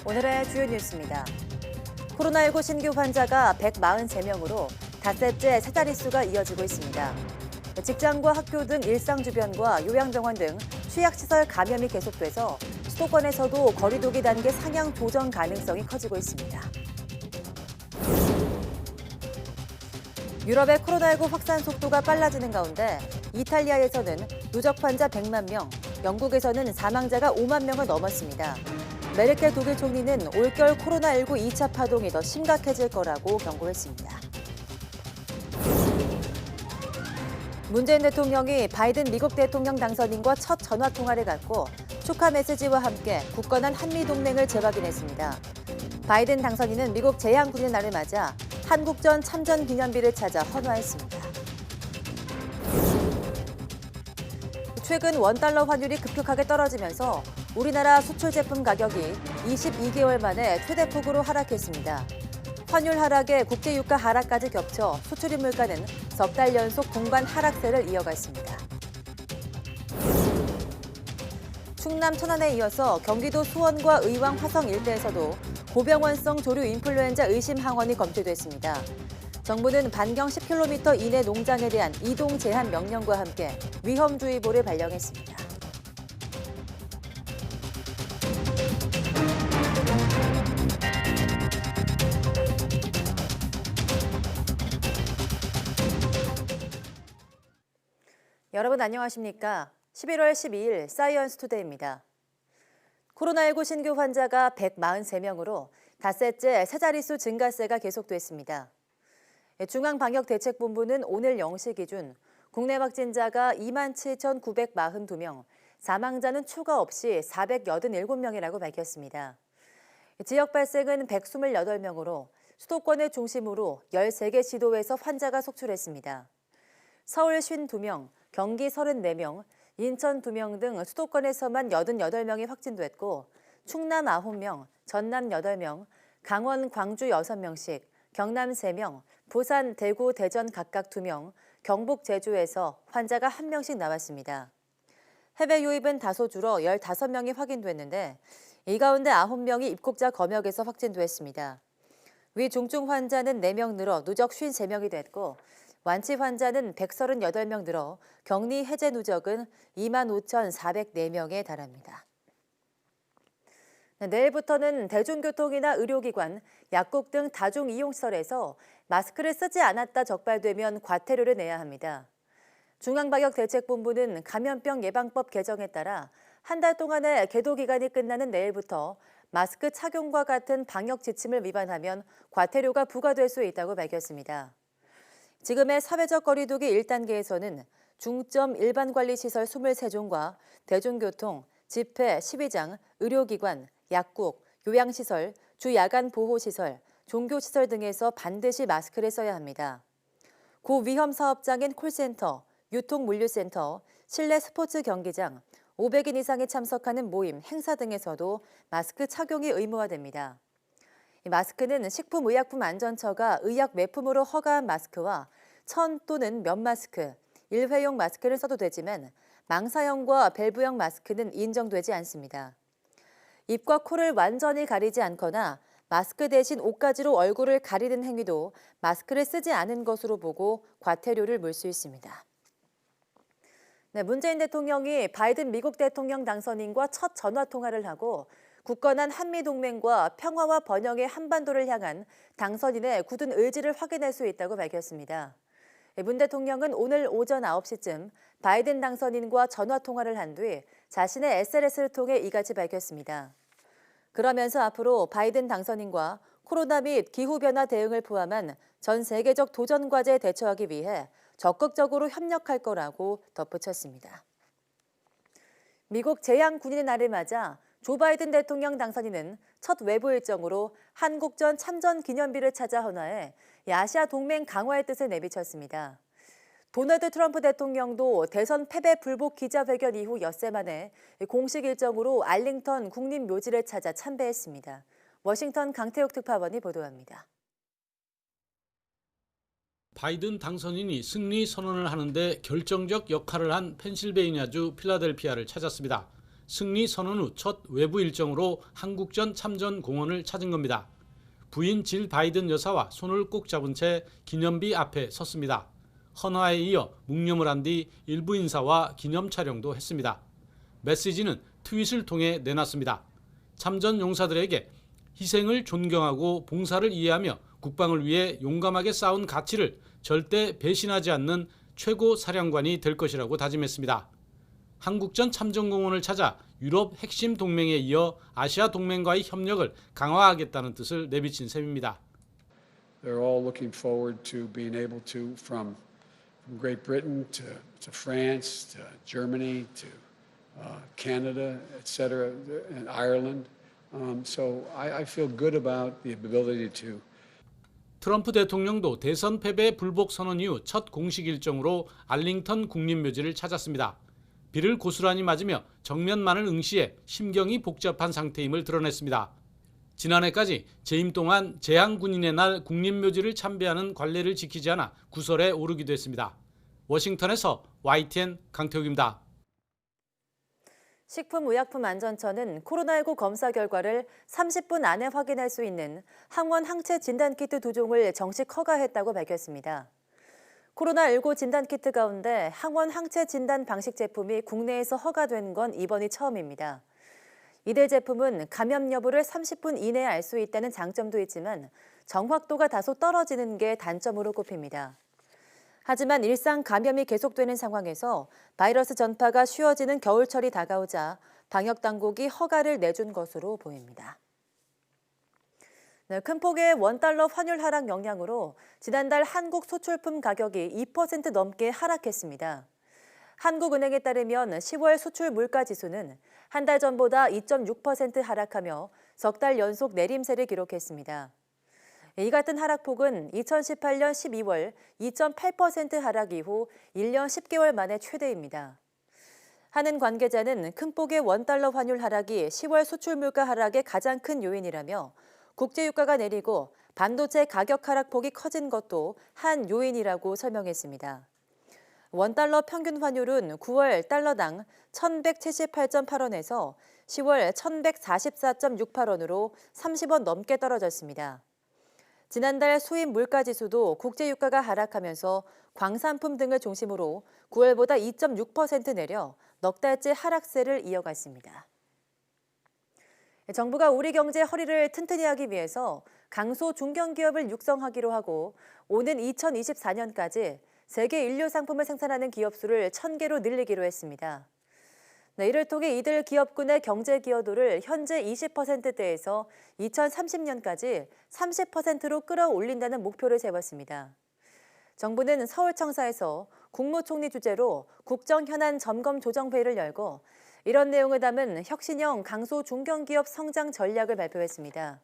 오늘의 주요 뉴스입니다. 코로나19 신규 환자가 143명으로 닷새째 세 자릿수가 이어지고 있습니다. 직장과 학교 등 일상 주변과 요양병원 등 취약시설 감염이 계속돼서 수도권에서도 거리두기 단계 상향 조정 가능성이 커지고 있습니다. 유럽의 코로나19 확산 속도가 빨라지는 가운데 이탈리아에서는 누적 환자 100만 명, 영국에서는 사망자가 5만 명을 넘었습니다. 메르켈 독일 총리는 올겨울 코로나19 2차 파동이 더 심각해질 거라고 경고했습니다. 문재인 대통령이 바이든 미국 대통령 당선인과 첫 전화 통화를 갖고 축하 메시지와 함께 굳건한 한미 동맹을 재확인했습니다. 바이든 당선인은 미국 제향군의 날을 맞아 한국전 참전 기념비를 찾아 헌화했습니다. 최근 원달러 환율이 급격하게 떨어지면서 우리나라 수출 제품 가격이 22개월 만에 최대폭으로 하락했습니다. 환율 하락에 국제유가 하락까지 겹쳐 수출입 물가는 석 달 연속 동반 하락세를 이어갔습니다. 충남 천안에 이어서 경기도 수원과 의왕 화성 일대에서도 고병원성 조류 인플루엔자 의심 항원이 검출됐습니다. 정부는 반경 10km 이내 농장에 대한 이동 제한 명령과 함께 위험주의보를 발령했습니다. 여러분 안녕하십니까? 11월 12일 사이언스 투데이입니다. 코로나19 신규 환자가 143명으로 닷새째 세 자릿수 증가세가 계속됐습니다. 중앙방역대책본부는 오늘 0시 기준 국내 확진자가 27,942명, 사망자는 추가 없이 487명이라고 밝혔습니다. 지역 발생은 128명으로 수도권을 중심으로 13개 시도에서 환자가 속출했습니다. 서울 52명, 경기 34명, 인천 2명 등 수도권에서만 88명이 확진됐고 충남 9명, 전남 8명, 강원, 광주 6명씩, 경남 3명, 부산, 대구, 대전 각각 2명, 경북, 제주에서 환자가 1명씩 나왔습니다. 해외 유입은 다소 줄어 15명이 확인됐는데 이 가운데 9명이 입국자 검역에서 확진됐습니다. 위 중증 환자는 4명 늘어 누적 53명이 됐고 완치 환자는 138명 늘어 격리 해제 누적은 25,404명에 달합니다. 내일부터는 대중교통이나 의료기관, 약국 등 다중이용시설에서 마스크를 쓰지 않았다 적발되면 과태료를 내야 합니다. 중앙방역대책본부는 감염병 예방법 개정에 따라 한 달 동안의 계도 기간이 끝나는 내일부터 마스크 착용과 같은 방역 지침을 위반하면 과태료가 부과될 수 있다고 밝혔습니다. 지금의 사회적 거리두기 1단계에서는 중점 일반관리시설 23종과 대중교통, 집회, 시위장, 의료기관, 약국, 요양시설, 주야간 보호시설, 종교시설 등에서 반드시 마스크를 써야 합니다. 고위험 사업장인 콜센터, 유통물류센터, 실내 스포츠 경기장, 500인 이상이 참석하는 모임, 행사 등에서도 마스크 착용이 의무화됩니다. 마스크는 식품의약품안전처가 의약 매품으로 허가한 마스크와 천 또는 면 마스크, 일회용 마스크를 써도 되지만 망사형과 밸브형 마스크는 인정되지 않습니다. 입과 코를 완전히 가리지 않거나 마스크 대신 옷가지로 얼굴을 가리는 행위도 마스크를 쓰지 않은 것으로 보고 과태료를 물 수 있습니다. 문재인 대통령이 바이든 미국 대통령 당선인과 첫 전화 통화를 하고 굳건한 한미동맹과 평화와 번영의 한반도를 향한 당선인의 굳은 의지를 확인할 수 있다고 밝혔습니다. 문 대통령은 오늘 오전 9시쯤 바이든 당선인과 전화 통화를 한 뒤 자신의 SNS를 통해 이같이 밝혔습니다. 그러면서 앞으로 바이든 당선인과 코로나 및 기후변화 대응을 포함한 전 세계적 도전 과제에 대처하기 위해 적극적으로 협력할 거라고 덧붙였습니다. 미국 제향군인의 날을 맞아 조 바이든 대통령 당선인은 첫 외부 일정으로 한국전 참전 기념비를 찾아 헌화해 아시아 동맹 강화의 뜻을 내비쳤습니다. 도널드 트럼프 대통령도 대선 패배 불복 기자회견 이후 엿새 만에 공식 일정으로 알링턴 국립묘지를 찾아 참배했습니다. 워싱턴 강태욱 특파원이 보도합니다. 바이든 당선인이 승리 선언을 하는데 결정적 역할을 한 펜실베이니아주 필라델피아를 찾았습니다. 승리 선언 후 첫 외부 일정으로 한국전 참전 공원을 찾은 겁니다. 부인 질 바이든 여사와 손을 꼭 잡은 채 기념비 앞에 섰습니다. 헌화에 이어 묵념을 한 뒤 일부 인사와 기념 촬영도 했습니다. 메시지는 트윗을 통해 내놨습니다. 참전 용사들에게 희생을 존경하고 봉사를 이해하며 국방을 위해 용감하게 싸운 가치를 절대 배신하지 않는 최고 사령관이 될 것이라고 다짐했습니다. 한국전 참전공원을 찾아 유럽 핵심 동맹에 이어 아시아 동맹과의 협력을 강화하겠다는 뜻을 내비친 셈입니다. They're all looking forward to being able to, from Great Britain to France, to Germany, to Canada, etc., and Ireland. So I feel good about the ability to. 트럼프 대통령도 대선 패배 불복 선언 이후 첫 공식 일정으로 알링턴 국립묘지를 찾았습니다. 비를 고스란히 맞으며 정면만을 응시해 심경이 복잡한 상태임을 드러냈습니다. 지난해까지 재임 동안 재향군인의 날 국립묘지를 참배하는 관례를 지키지 않아 구설에 오르기도 했습니다. 워싱턴에서 YTN 강태욱입니다. 식품의약품안전처는 코로나19 검사 결과를 30분 안에 확인할 수 있는 항원 항체 진단키트 2종을 정식 허가했다고 밝혔습니다. 코로나19 진단키트 가운데 항원 항체 진단 방식 제품이 국내에서 허가된 건 이번이 처음입니다. 이들 제품은 감염 여부를 30분 이내에 알 수 있다는 장점도 있지만 정확도가 다소 떨어지는 게 단점으로 꼽힙니다. 하지만 일상 감염이 계속되는 상황에서 바이러스 전파가 쉬워지는 겨울철이 다가오자 방역당국이 허가를 내준 것으로 보입니다. 큰 폭의 원달러 환율 하락 영향으로 지난달 한국 수출품 가격이 2% 넘게 하락했습니다. 한국은행에 따르면 10월 수출 물가지수는 한 달 전보다 2.6% 하락하며 석 달 연속 내림세를 기록했습니다. 이 같은 하락폭은 2018년 12월 2.8% 하락 이후 1년 10개월 만에 최대입니다. 한은 관계자는 큰 폭의 원달러 환율 하락이 10월 수출 물가 하락의 가장 큰 요인이라며 국제유가가 내리고 반도체 가격 하락폭이 커진 것도 한 요인이라고 설명했습니다. 원달러 평균 환율은 9월 달러당 1,178.8원에서 10월 1,144.68원으로 30원 넘게 떨어졌습니다. 지난달 수입 물가지수도 국제유가가 하락하면서 광산품 등을 중심으로 9월보다 2.6% 내려 넉 달째 하락세를 이어갔습니다. 정부가 우리 경제 허리를 튼튼히 하기 위해서 강소 중견기업을 육성하기로 하고 오는 2024년까지 세계 인류 상품을 생산하는 기업 수를 1,000개로 늘리기로 했습니다. 이를 통해 이들 기업군의 경제 기여도를 현재 20%대에서 2030년까지 30%로 끌어올린다는 목표를 세웠습니다. 정부는 서울청사에서 국무총리 주재로 국정현안 점검 조정회의를 열고 이런 내용을 담은 혁신형 강소 중견기업 성장 전략을 발표했습니다.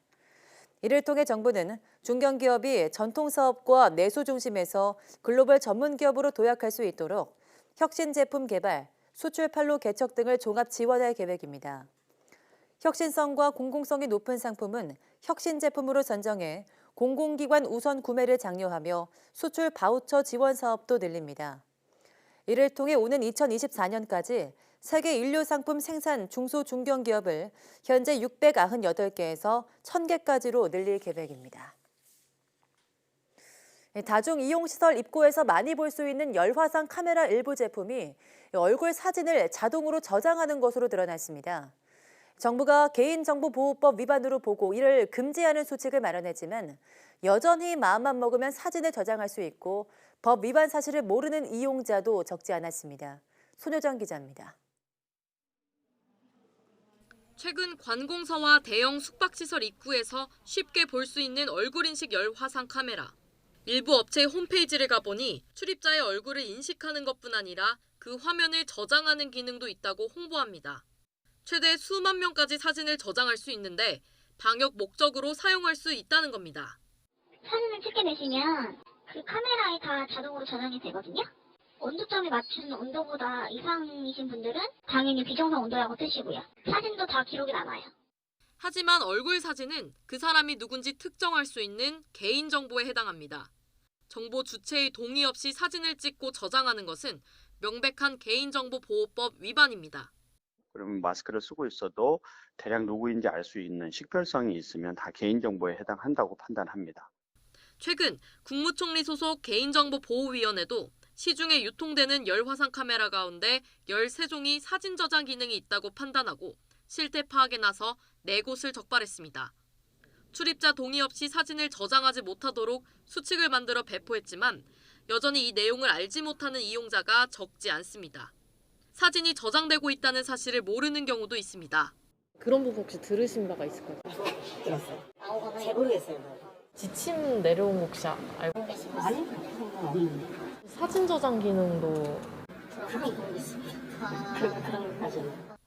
이를 통해 정부는 중견기업이 전통사업과 내수 중심에서 글로벌 전문기업으로 도약할 수 있도록 혁신 제품 개발, 수출 판로 개척 등을 종합 지원할 계획입니다. 혁신성과 공공성이 높은 상품은 혁신 제품으로 선정해 공공기관 우선 구매를 장려하며 수출 바우처 지원 사업도 늘립니다. 이를 통해 오는 2024년까지 세계 인류 상품 생산 중소중견기업을 현재 698개에서 1,000개까지로 늘릴 계획입니다. 다중이용시설 입구에서 많이 볼 수 있는 열화상 카메라 일부 제품이 얼굴 사진을 자동으로 저장하는 것으로 드러났습니다. 정부가 개인정보보호법 위반으로 보고 이를 금지하는 수칙을 마련했지만 여전히 마음만 먹으면 사진을 저장할 수 있고 법 위반 사실을 모르는 이용자도 적지 않았습니다. 손효정 기자입니다. 최근 관공서와 대형 숙박시설 입구에서 쉽게 볼 수 있는 얼굴 인식 열화상 카메라. 일부 업체의 홈페이지를 가보니 출입자의 얼굴을 인식하는 것뿐 아니라 그 화면을 저장하는 기능도 있다고 홍보합니다. 최대 수만 명까지 사진을 저장할 수 있는데 방역 목적으로 사용할 수 있다는 겁니다. 사진을 찍게 되시면 그 카메라에 다 자동으로 저장이 되거든요. 온도점에 맞춘 온도보다 이상이신 분들은 당연히 비정상 온도라고 뜨시고요. 사진도 다 기록이 남아요. 하지만 얼굴 사진은 그 사람이 누군지 특정할 수 있는 개인정보에 해당합니다. 정보 주체의 동의 없이 사진을 찍고 저장하는 것은 명백한 개인정보보호법 위반입니다. 그러면 마스크를 쓰고 있어도 대략 누구인지 알 수 있는 식별성이 있으면 다 개인정보에 해당한다고 판단합니다. 최근 국무총리 소속 개인정보보호위원회도 시중에 유통되는 열화상 카메라 가운데 13종이 사진 저장 기능이 있다고 판단하고 실태 파악에 나서 4곳을 적발했습니다. 출입자 동의 없이 사진을 저장하지 못하도록 수칙을 만들어 배포했지만 여전히 이 내용을 알지 못하는 이용자가 적지 않습니다. 사진이 저장되고 있다는 사실을 모르는 경우도 있습니다. 그런 부분 혹시 들으신 바가 있을까요? 들었어요. 잘 모르겠어요. 지침 내려온 거 혹시 알고 계시나요? 아니, 그건 없는데. 사진 저장 기능도 그건 모르겠습니다. 그런 것까지는.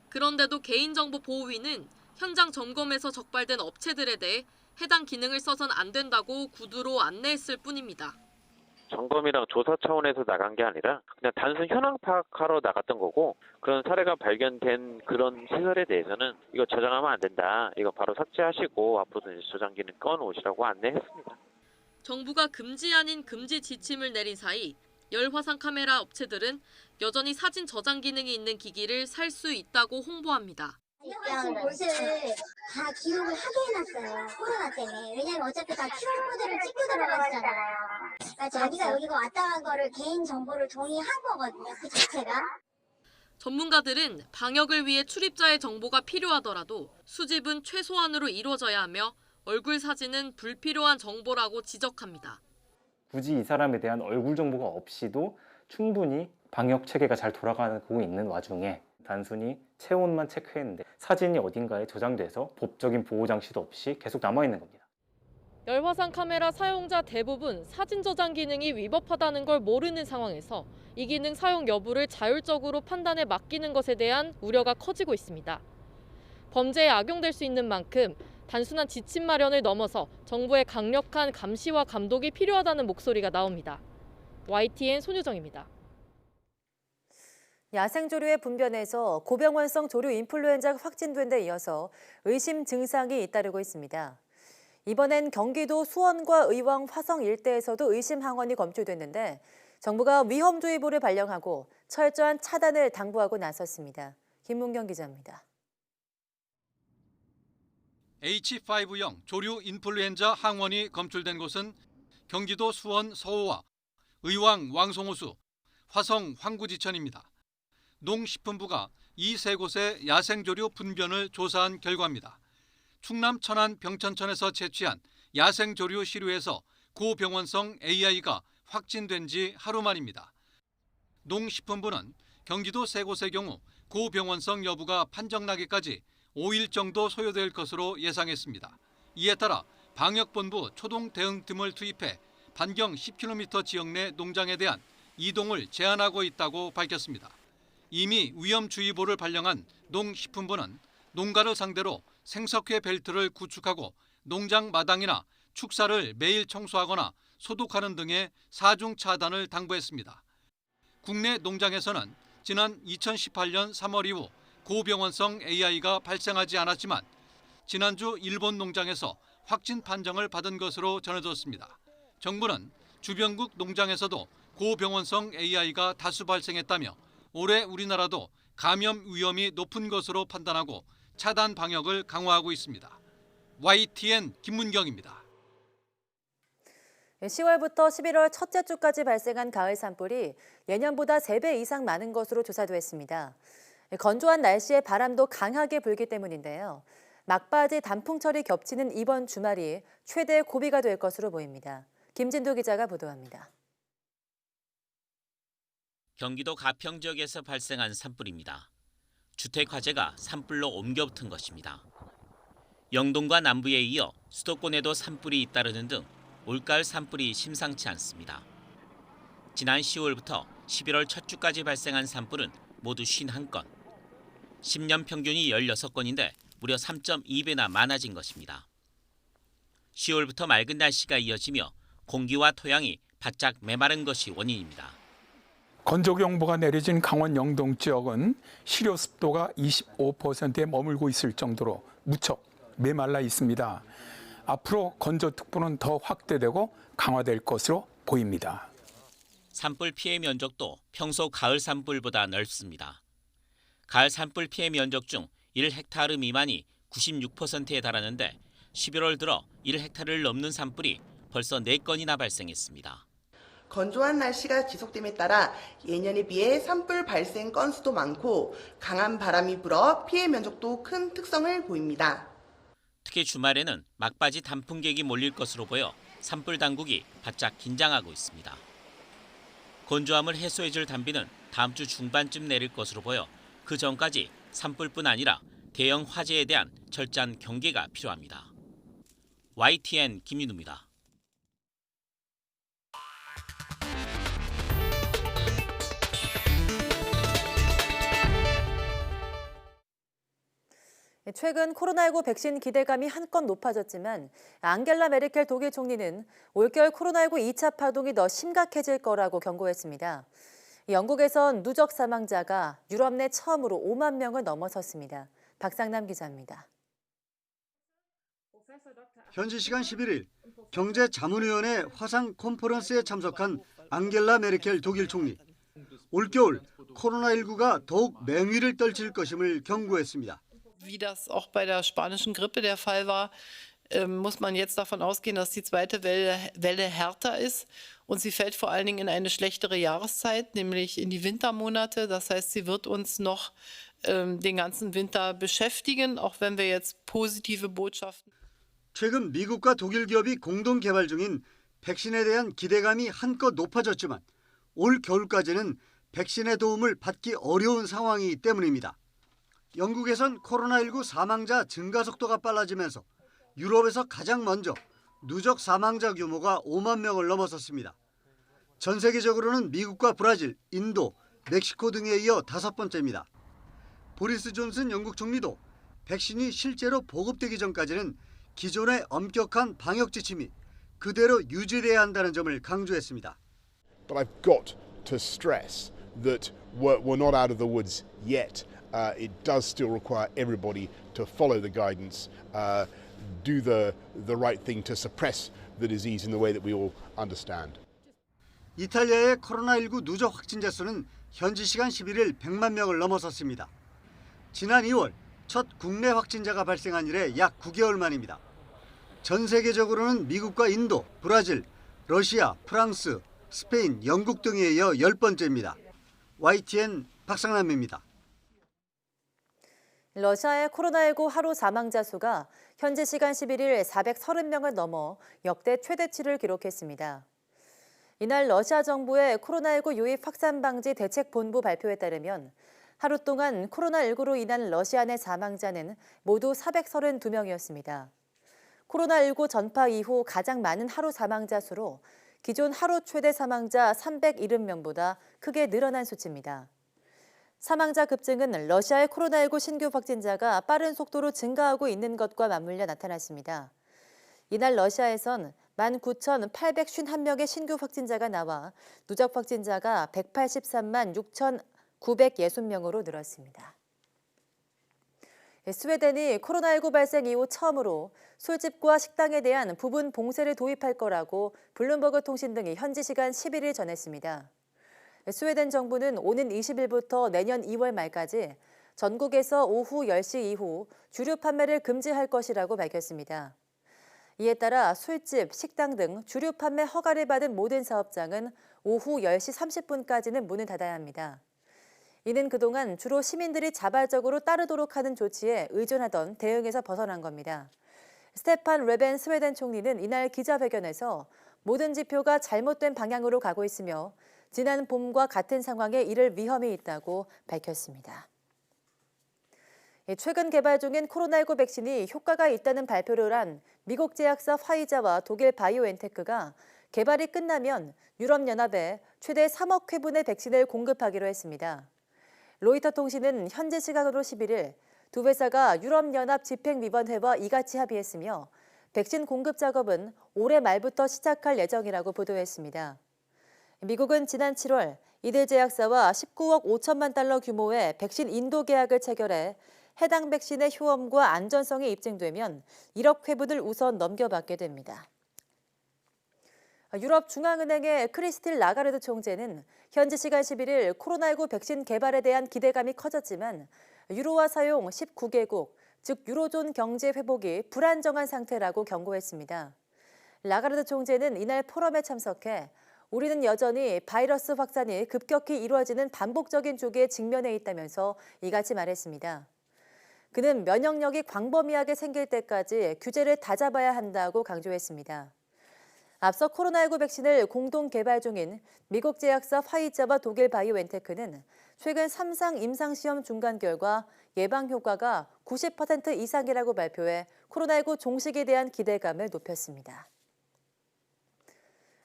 그런데도 개인정보보호위는 현장 점검에서 적발된 업체들에 대해 해당 기능을 써선 안 된다고 구두로 안내했을 뿐입니다. 점검이랑 조사 차원에서 나간 게 아니라 그냥 단순 현황 파악하러 나갔던 거고, 그런 사례가 발견된 그런 시설에 대해서는 이거 저장하면 안 된다, 이거 바로 삭제하시고 앞으로는 저장기는 꺼놓으시라고 안내했습니다. 정부가 금지 아닌 금지 지침을 내린 사이 열화상 카메라 업체들은 여전히 사진 저장 기능이 있는 기기를 살 수 있다고 홍보합니다. 이용하신 곳을 다 기록을 하게 해놨어요. 코로나 때문에. 왜냐면 어차피 다 QR코드를 찍고 들어가시잖아요. 그러니까 자기가 여기 왔다 간 거를 개인 정보를 동의한 거거든요. 그 자체가. 전문가들은 방역을 위해 출입자의 정보가 필요하더라도 수집은 최소한으로 이루어져야 하며 얼굴 사진은 불필요한 정보라고 지적합니다. 굳이 이 사람에 대한 얼굴 정보가 없이도 충분히 방역 체계가 잘 돌아가고 있는 와중에 단순히 체온만 체크했는데 사진이 어딘가에 저장돼서 법적인 보호 장치도 없이 계속 남아있는 겁니다. 열화상 카메라 사용자 대부분 사진 저장 기능이 위법하다는 걸 모르는 상황에서 이 기능 사용 여부를 자율적으로 판단에 맡기는 것에 대한 우려가 커지고 있습니다. 범죄에 악용될 수 있는 만큼 단순한 지침 마련을 넘어서 정부의 강력한 감시와 감독이 필요하다는 목소리가 나옵니다. YTN 손유정입니다. 야생조류의 분변에서 고병원성 조류 인플루엔자가 확진된 데 이어서 의심 증상이 잇따르고 있습니다. 이번엔 경기도 수원과 의왕 화성 일대에서도 의심 항원이 검출됐는데 정부가 위험주의보를 발령하고 철저한 차단을 당부하고 나섰습니다. 김문경 기자입니다. H5형 조류 인플루엔자 항원이 검출된 곳은 경기도 수원 서호와 의왕 왕송호수, 화성 황구지천입니다. 농식품부가 이 세 곳의 야생조류 분변을 조사한 결과입니다. 충남 천안 병천천에서 채취한 야생조류 시루에서 고병원성 AI가 확진된 지 하루 만입니다. 농식품부는 경기도 세 곳의 경우 고병원성 여부가 판정나기까지 5일 정도 소요될 것으로 예상했습니다. 이에 따라 방역본부 초동대응팀을 투입해 반경 10km 지역 내 농장에 대한 이동을 제한하고 있다고 밝혔습니다. 이미 위험주의보를 발령한 농식품부는 농가를 상대로 생석회 벨트를 구축하고 농장 마당이나 축사를 매일 청소하거나 소독하는 등의 사중 차단을 당부했습니다. 국내 농장에서는 지난 2018년 3월 이후 고병원성 AI가 발생하지 않았지만 지난주 일본 농장에서 확진 판정을 받은 것으로 전해졌습니다. 정부는 주변국 농장에서도 고병원성 AI가 다수 발생했다며 올해 우리나라도 감염 위험이 높은 것으로 판단하고 차단 방역을 강화하고 있습니다. YTN 김문경입니다. 10월부터 11월 첫째 주까지 발생한 가을 산불이 예년보다 3배 이상 많은 것으로 조사됐습니다. 건조한 날씨에 바람도 강하게 불기 때문인데요. 막바지 단풍철이 겹치는 이번 주말이 최대 고비가 될 것으로 보입니다. 김진도 기자가 보도합니다. 경기도 가평 지역에서 발생한 산불입니다. 주택 화재가 산불로 옮겨 붙은 것입니다. 영동과 남부에 이어 수도권에도 산불이 잇따르는 등 올가을 산불이 심상치 않습니다. 지난 10월부터 11월 첫 주까지 발생한 산불은 모두 51건. 10년 평균이 16건인데 무려 3.2배나 많아진 것입니다. 10월부터 맑은 날씨가 이어지며 공기와 토양이 바짝 메마른 것이 원인입니다. 건조경보가 내려진 강원 영동 지역은 시료 습도가 25%에 머물고 있을 정도로 무척 메말라 있습니다. 앞으로 건조특보는 더 확대되고 강화될 것으로 보입니다. 산불 피해 면적도 평소 가을 산불보다 넓습니다. 가을 산불 피해 면적 중 1헥타르 미만이 96%에 달하는데 11월 들어 1헥타르를 넘는 산불이 벌써 4건이나 발생했습니다. 건조한 날씨가 지속됨에 따라 예년에 비해 산불 발생 건수도 많고 강한 바람이 불어 피해 면적도 큰 특성을 보입니다. 특히 주말에는 막바지 단풍객이 몰릴 것으로 보여 산불 당국이 바짝 긴장하고 있습니다. 건조함을 해소해줄 단비는 다음 주 중반쯤 내릴 것으로 보여 그 전까지 산불뿐 아니라 대형 화재에 대한 철저한 경계가 필요합니다. YTN 김윤우입니다. 최근 코로나19 백신 기대감이 한껏 높아졌지만 앙겔라 메르켈 독일 총리는 올겨울 코로나19 2차 파동이 더 심각해질 거라고 경고했습니다. 영국에선 누적 사망자가 유럽 내 처음으로 5만 명을 넘어섰습니다. 박상남 기자입니다. 현지 시간 11일 경제자문위원회 화상 컨퍼런스에 참석한 앙겔라 메르켈 독일 총리. 올겨울 코로나19가 더욱 맹위를 떨칠 것임을 경고했습니다. Wie das auch bei der spanischen Grippe der Fall war, muss man jetzt davon ausgehen, dass die zweite Welle härter ist. Und sie fällt vor allen Dingen in eine schlechtere Jahreszeit, nämlich in die Wintermonate. Das heißt, sie wird uns noch den ganzen Winter beschäftigen, auch wenn wir jetzt positive Botschaften. 최근 미국과 독일 기업이 공동 개발 중인 백신에 대한 기대감이 한껏 높아졌지만 올 겨울까지는 백신의 도움을 받기 어려운 상황이기 때문입니다. 영국에선 코로나19 사망자 증가 속도가 빨라지면서 유럽에서 가장 먼저 누적 사망자 규모가 5만 명을 넘어섰습니다. 전 세계적으로는 미국과 브라질, 인도, 멕시코 등에 이어 5번째입니다. 보리스 존슨 영국 총리도 백신이 실제로 보급되기 전까지는 기존의 엄격한 방역 지침이 그대로 유지돼야 한다는 점을 강조했습니다. But I've got to stress that we're not out of the woods yet. It does still require everybody to follow the guidance, do the right thing to suppress the disease in the way that we all understand. 이탈리아의 코로나19 누적 확진자 수는 현지 시간 11일 100만 명을 넘어섰습니다. 지난 2월 첫 국내 확진자가 발생한 이래 약 9개월 만입니다. 전 세계적으로는 미국과 인도, 브라질, 러시아, 프랑스, 스페인, 영국 등에 이어 10번째입니다. YTN 박상남입니다. 러시아의 코로나19 하루 사망자 수가 현지 시간 11일 430명을 넘어 역대 최대치를 기록했습니다. 이날 러시아 정부의 코로나19 유입 확산 방지 대책본부 발표에 따르면 하루 동안 코로나19로 인한 러시아 내 사망자는 모두 432명이었습니다. 코로나19 전파 이후 가장 많은 하루 사망자 수로 기존 하루 최대 사망자 370명보다 크게 늘어난 수치입니다. 사망자 급증은 러시아의 코로나19 신규 확진자가 빠른 속도로 증가하고 있는 것과 맞물려 나타났습니다. 이날 러시아에선 19,851명의 신규 확진자가 나와 누적 확진자가 183만 6,960명으로 늘었습니다. 스웨덴이 코로나19 발생 이후 처음으로 술집과 식당에 대한 부분 봉쇄를 도입할 거라고 블룸버그 통신 등이 현지 시간 11일 전했습니다. 스웨덴 정부는 오는 20일부터 내년 2월 말까지 전국에서 오후 10시 이후 주류 판매를 금지할 것이라고 밝혔습니다. 이에 따라 술집, 식당 등 주류 판매 허가를 받은 모든 사업장은 오후 10시 30분까지는 문을 닫아야 합니다. 이는 그동안 주로 시민들이 자발적으로 따르도록 하는 조치에 의존하던 대응에서 벗어난 겁니다. 스테판 레벤 스웨덴 총리는 이날 기자회견에서 모든 지표가 잘못된 방향으로 가고 있으며 지난 봄과 같은 상황에 이를 위험이 있다고 밝혔습니다. 최근 개발 중인 코로나19 백신이 효과가 있다는 발표를 한 미국 제약사 화이자와 독일 바이오엔테크가 개발이 끝나면 유럽연합에 최대 3억 회분의 백신을 공급하기로 했습니다. 로이터 통신은 현지 시각으로 11일 두 회사가 유럽연합 집행위원회와 이같이 합의했으며 백신 공급 작업은 올해 말부터 시작할 예정이라고 보도했습니다. 미국은 지난 7월 이들 제약사와 19억 5천만 달러 규모의 백신 인도 계약을 체결해 해당 백신의 효험과 안전성이 입증되면 1억 회분을 우선 넘겨받게 됩니다. 유럽중앙은행의 크리스틸 라가르드 총재는 현지 시간 11일 코로나19 백신 개발에 대한 기대감이 커졌지만 유로화 사용 19개국, 즉 유로존 경제 회복이 불안정한 상태라고 경고했습니다. 라가르드 총재는 이날 포럼에 참석해 우리는 여전히 바이러스 확산이 급격히 이루어지는 반복적인 주기에 직면해 있다면서 이같이 말했습니다. 그는 면역력이 광범위하게 생길 때까지 규제를 다잡아야 한다고 강조했습니다. 앞서 코로나19 백신을 공동 개발 중인 미국 제약사 화이자와 독일 바이오엔테크는 최근 3상 임상시험 중간 결과 예방 효과가 90% 이상이라고 발표해 코로나19 종식에 대한 기대감을 높였습니다.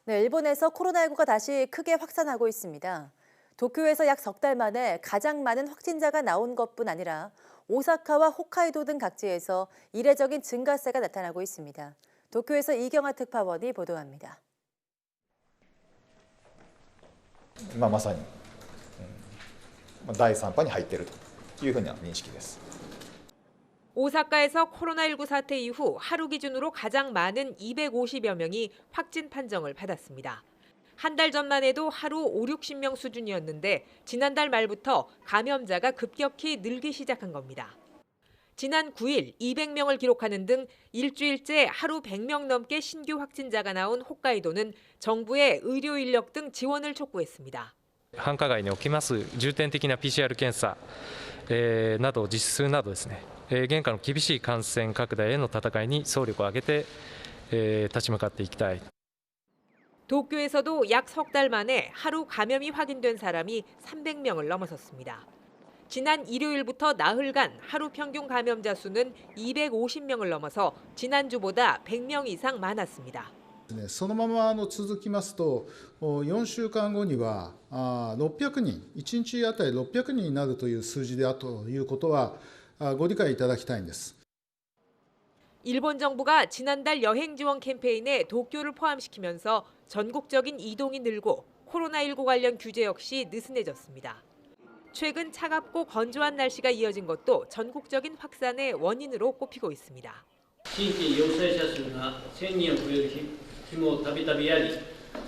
네, 일본에서 코로나19가 다시 크게 확산하고 있습니다. 도쿄에서 약 석 달 만에 가장 많은 확진자가 나온 것뿐 아니라 오사카와 홋카이도 등 각지에서 이례적인 증가세가 나타나고 있습니다. 도쿄에서 이경아 특파원이 보도합니다. まさに第3波に入っているというふうな認識です。 오사카에서 코로나19 사태 이후 하루 기준으로 가장 많은 250여 명이 확진 판정을 받았습니다. 한 달 전만 해도 하루 5, 60명 수준이었는데 지난달 말부터 감염자가 급격히 늘기 시작한 겁니다. 지난 9일 200명을 기록하는 등 일주일째 하루 100명 넘게 신규 확진자가 나온 홋카이도는 정부의 의료 인력 등 지원을 촉구했습니다. 繁華街におきます重点的な PCR 検査、など実施するなどですね、現下の厳しい感染拡大への戦いに総力を挙げて、立ち向かっていきたい。 도쿄에서도 약 석 달 만에 하루 감염이 확인된 사람이 300명을 넘어섰습니다. 지난 일요일부터 나흘간 하루 평균 감염자 수는 250명을 넘어서 지난주보다 100명 이상 많았습니다. そのまま続きますと、4週間後には600人、1日あたり600人になるという数字であるということはご理解いただきたいんです。 일본 정부가 지난달 여행 지원 캠페인에 도쿄를 포함시키면서 전국적인 이동이 늘고 코로나19 관련 규제 역시 느슨해졌습니다. 최근 차갑고 건조한 날씨가 이어진 것도 전국적인 확산의 원인으로 꼽히고 있습니다. 新規陽性者数が1000人を超える日もたびたびあり、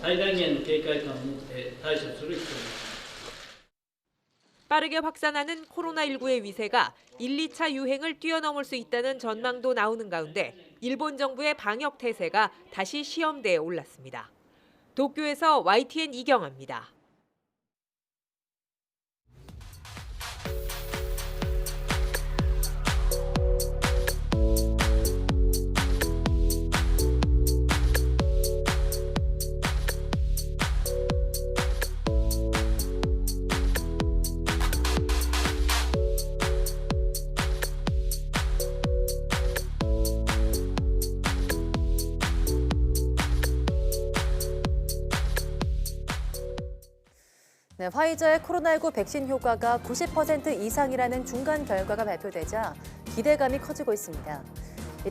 最大限の警戒感を持って対処する必要です。 빠르게 확산하는 코로나19의 위세가 1, 2차 유행을 뛰어넘을 수 있다는 전망도 나오는 가운데 일본 정부의 방역 태세가 다시 시험대에 올랐습니다. 도쿄에서 YTN 이경아입니다. 네, 화이자의 코로나19 백신 효과가 90% 이상이라는 중간 결과가 발표되자 기대감이 커지고 있습니다.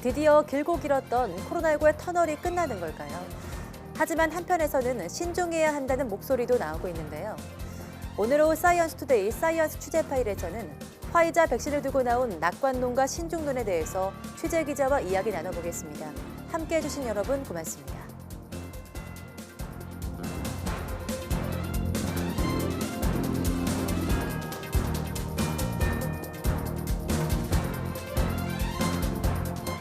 드디어 길고 길었던 코로나19의 터널이 끝나는 걸까요? 하지만 한편에서는 신중해야 한다는 목소리도 나오고 있는데요. 오늘 오후 사이언스 투데이 사이언스 취재 파일에서는 화이자 백신을 두고 나온 낙관론과 신중론에 대해서 취재 기자와 이야기 나눠보겠습니다. 함께해 주신 여러분 고맙습니다.